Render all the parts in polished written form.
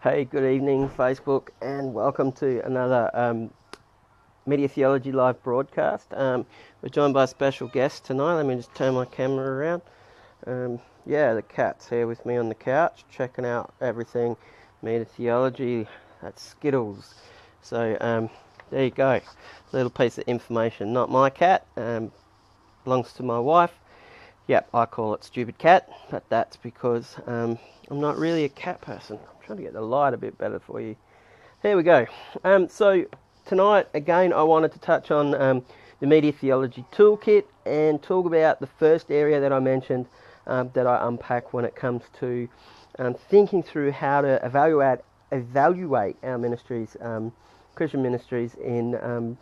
Hey, good evening, Facebook, and welcome to another Media Theology live broadcast. We're joined by a special guest tonight. Let me just turn my camera around. The cat's here with me on the couch, checking out everything Media Theology. That's Skittles. So there you go. A little piece of information. Not my cat. Belongs to my wife. Yep, I call it Stupid Cat, but that's because I'm not really a cat person. I'm trying to get the light a bit better for you. There we go. So tonight, again, I wanted to touch on the Media Theology Toolkit and talk about the first area that I mentioned that I unpack when it comes to thinking through how to evaluate our ministries, Christian ministries, in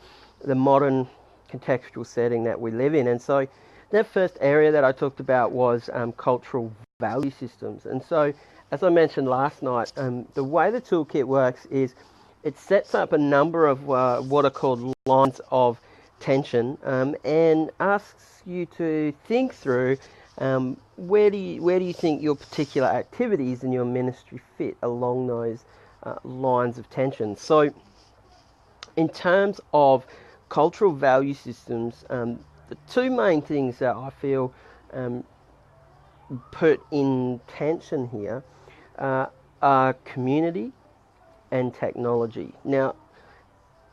the modern contextual setting that we live in. And so that first area that I talked about was cultural value systems. And so, as I mentioned last night, the way the toolkit works is it sets up a number of what are called lines of tension and asks you to think through where do you think your particular activities in your ministry fit along those lines of tension. So in terms of cultural value systems, the two main things that I feel put in tension here are community and technology. Now,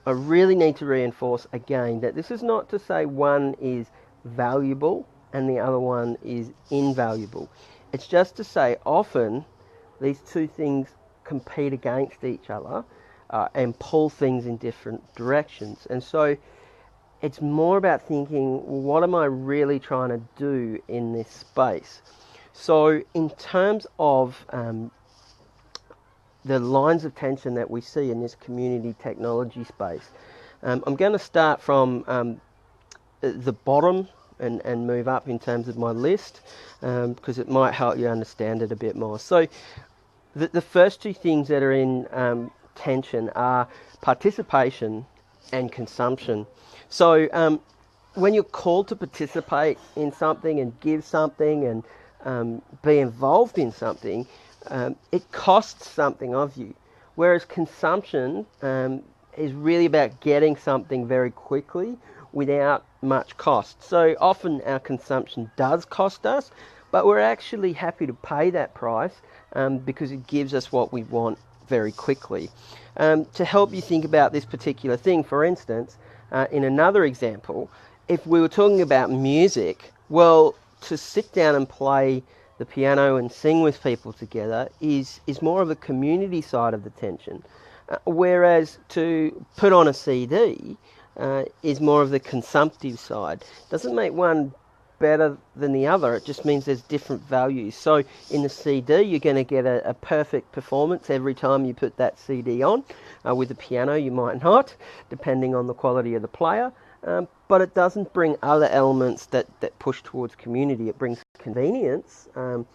I really need to reinforce again that this is not to say one is valuable and the other one is invaluable. It's just to say often these two things compete against each other and pull things in different directions. And so it's more about thinking, well, what am I really trying to do in this space? So in terms of the lines of tension that we see in this community technology space, I'm going to start from the bottom and move up in terms of my list because it might help you understand it a bit more. So the first two things that are in tension are participation and consumption. So when you're called to participate in something and give something and be involved in something, it costs something of you. Whereas consumption is really about getting something very quickly without much cost. So often our consumption does cost us, but we're actually happy to pay that price because it gives us what we want very quickly. To help you think about this particular thing, for instance, in another example, if we were talking about music, well, to sit down and play the piano and sing with people together is more of a community side of the tension, whereas to put on a CD is more of the consumptive side. Doesn't make one better than the other, it just means there's different values. So in the CD you're going to get a perfect performance every time you put that CD on. With the piano you might not, depending on the quality of the player, but it doesn't bring other elements that push towards community. It brings convenience and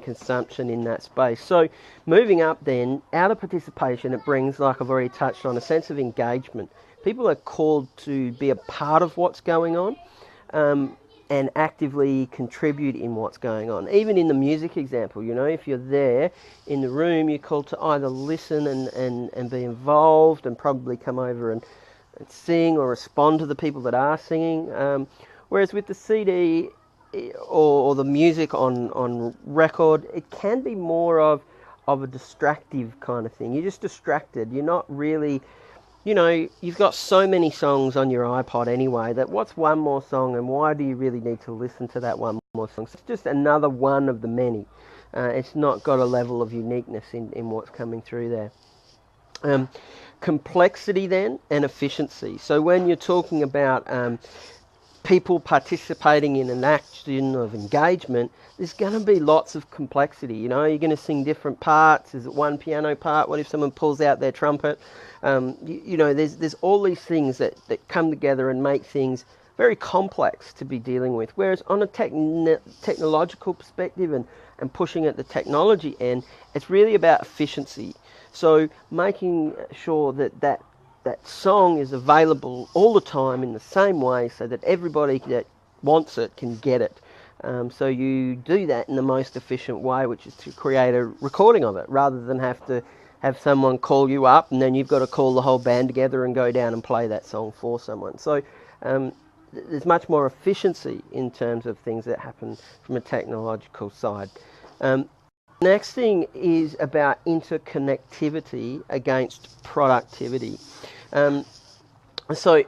consumption in that space. So moving up then, out of participation, it brings, like I've already touched on, a sense of engagement. People are called to be a part of what's going on and actively contribute in what's going on. Even in the music example, you know, if you're there in the room, you're called to either listen and be involved and probably come over and sing or respond to the people that are singing. Whereas with the CD or the music on record, it can be more of a distractive kind of thing. You're just distracted. You're not really, you know, you've got so many songs on your iPod anyway that what's one more song and why do you really need to listen to that one more song? So it's just another one of the many. It's not got a level of uniqueness in what's coming through there. Complexity then and efficiency. So when you're talking about people participating in an action of engagement, there's going to be lots of complexity. You know, you're going to sing different parts. Is it one piano part? What if someone pulls out their trumpet? You know, there's all these things that come together and make things very complex to be dealing with. Whereas on a technological perspective and pushing at the technology end, it's really about efficiency. So making sure that song is available all the time in the same way so that everybody that wants it can get it. So you do that in the most efficient way, which is to create a recording of it rather than have to have someone call you up, and then you've got to call the whole band together and go down and play that song for someone. So there's much more efficiency in terms of things that happen from a technological side. Next thing is about interconnectivity against productivity. So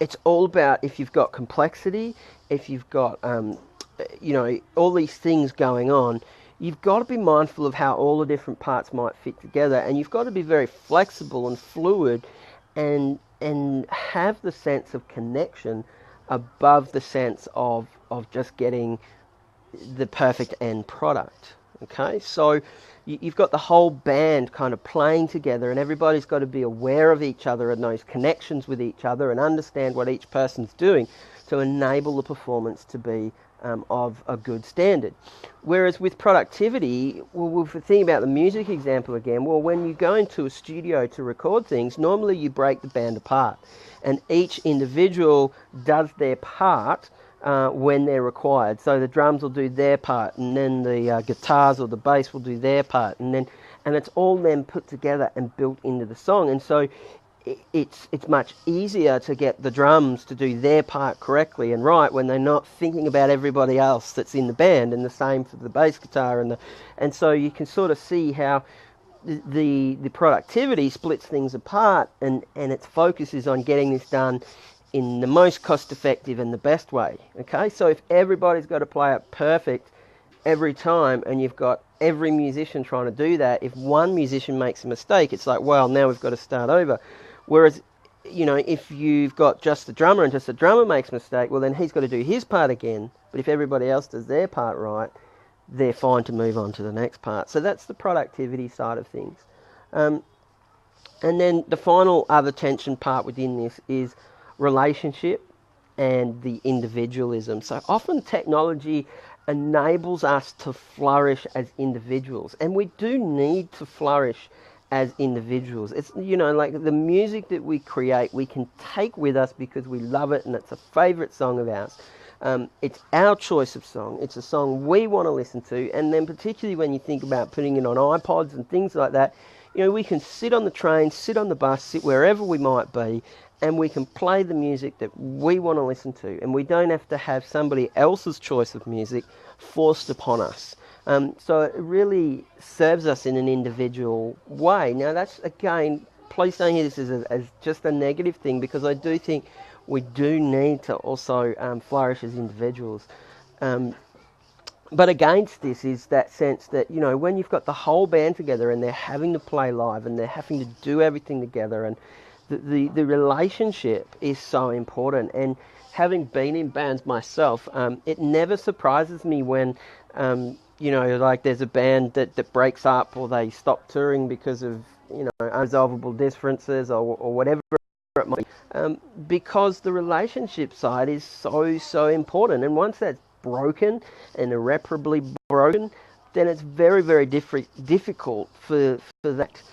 it's all about, if you've got complexity, if you've got all these things going on, you've got to be mindful of how all the different parts might fit together, and you've got to be very flexible and fluid and have the sense of connection above the sense of just getting the perfect end product. Okay, so you've got the whole band kind of playing together, and everybody's got to be aware of each other and those connections with each other and understand what each person's doing to enable the performance to be of a good standard. Whereas with productivity, well, if we think about the music example again, well, when you go into a studio to record things, normally you break the band apart, and each individual does their part when they're required. So the drums will do their part, and then the guitars or the bass will do their part, and it's all then put together and built into the song. And so it's much easier to get the drums to do their part correctly and right when they're not thinking about everybody else that's in the band, and the same for the bass guitar. And so you can sort of see how the productivity splits things apart, and its focus is on getting this done in the most cost effective and the best way. Okay, so if everybody's got to play it perfect every time, and you've got every musician trying to do that, if one musician makes a mistake, it's like, well, now we've got to start over. Whereas, if you've got just the drummer and just the drummer makes a mistake, well, then he's got to do his part again. But if everybody else does their part right, they're fine to move on to the next part. So that's the productivity side of things. And then the final other tension part within this is relationship and the individualism. So often technology enables us to flourish as individuals, and we do need to flourish as individuals. It's, like the music that we create, we can take with us because we love it and it's a favourite song of ours. It's our choice of song. It's a song we want to listen to, and then particularly when you think about putting it on iPods and things like that, we can sit on the train, sit on the bus, sit wherever we might be, and we can play the music that we want to listen to, and we don't have to have somebody else's choice of music forced upon us. So it really serves us in an individual way. Now that's, again, please don't hear this as just a negative thing, because I do think we do need to also flourish as individuals. But against this is that sense that, when you've got the whole band together and they're having to play live and they're having to do everything together, and the relationship is so important. And having been in bands myself, it never surprises me when like there's a band that breaks up, or they stop touring because of unresolvable differences or whatever it might be, because the relationship side is so important. And once that's broken and irreparably broken, then it's very, very difficult for that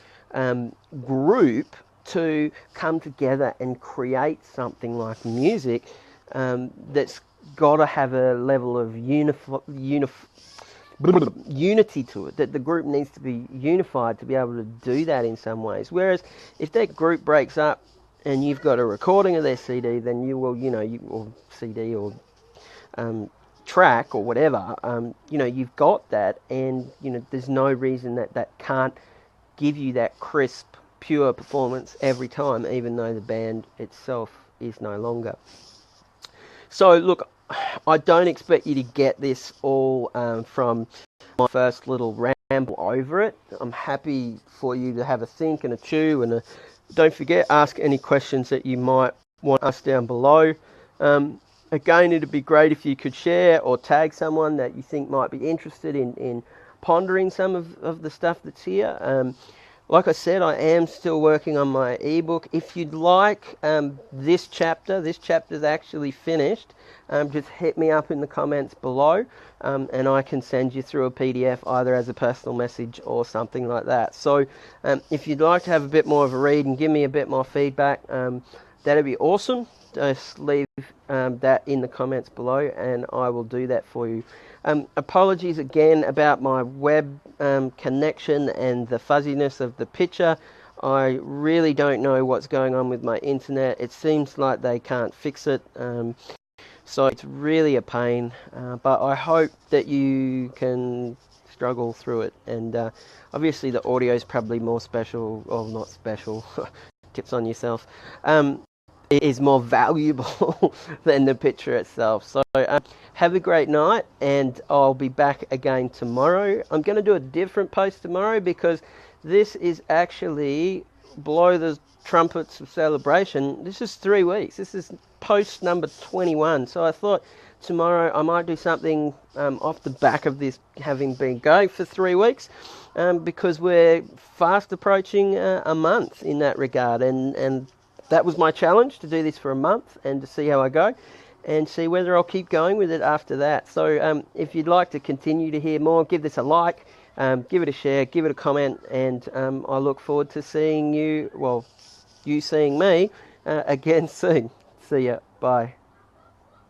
group to come together and create something like music that's got to have a level of unity to it, that the group needs to be unified to be able to do that in some ways. Whereas if that group breaks up and you've got a recording of their CD, then you will, or CD or track or whatever, you've got that, and there's no reason that can't give you that crisp, pure performance every time, even though the band itself is no longer. So look, I don't expect you to get this all from my first little ramble over it. I'm happy for you to have a think and a chew, and don't forget, ask any questions that you might want us down below. Again, it'd be great if you could share or tag someone that you think might be interested in pondering some of the stuff that's here. Like I said, I am still working on my ebook. If you'd like this chapter's actually finished, just hit me up in the comments below, and I can send you through a PDF either as a personal message or something like that. So if you'd like to have a bit more of a read and give me a bit more feedback, that'd be awesome. Just leave that in the comments below and I will do that for you. Apologies again about my web connection and the fuzziness of the picture. I really don't know what's going on with my internet. It seems like they can't fix it. So it's really a pain, but I hope that you can struggle through it. And obviously the audio is probably more special, or not special, tips on yourself. It is more valuable than the picture itself. So have a great night, and I'll be back again tomorrow. I'm going to do a different post tomorrow because this is actually blow the trumpets of celebration. This is 3 weeks. This is post number 21. So I thought tomorrow I might do something off the back of this having been going for 3 weeks, because we're fast approaching a month in that regard, and that was my challenge, to do this for a month and to see how I go and see whether I'll keep going with it after that. So if you'd like to continue to hear more, give this a like, give it a share, give it a comment, and I look forward to seeing you, well, you seeing me again soon. See ya. Bye.